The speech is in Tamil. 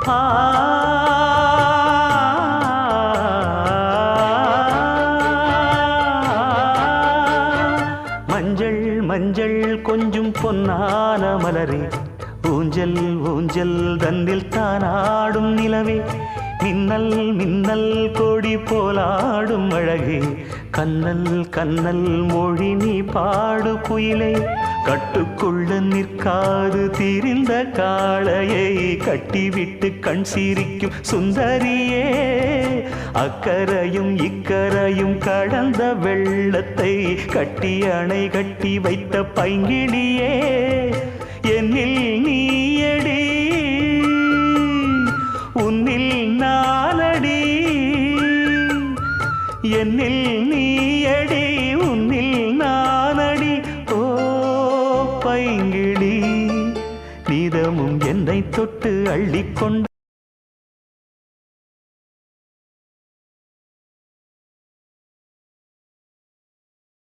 ஆ மஞ்சள் மஞ்சள் கொஞ்சம் பொன்னான மலரே, ஊஞ்சல் ஊஞ்சல் தன்னில் தானாடும் நிலவே, மின்னல் மின்னல் கொடி போலாடும் அழகே, கண்ணல் கண்ணல் மொழி நீ பாடு குயிலே, கட்டுக்குள்ள நிற்காது திரிந்த காளையை கட்டிவிட்டு கண் சிரிக்கும் சுந்தரியே, அக்கரையும் இக்கரையும் கடந்த வெள்ளத்தை கட்டி அணை கட்டி வைத்த பைங்கிளியே, என்னில் நீயடி உன்னில் நானடி, என்னில் நீயடி உன்னில் நானடி. ஓ பைங்கிளி, நீதமும் என்னை தொட்டு அள்ளிக்கொண்டு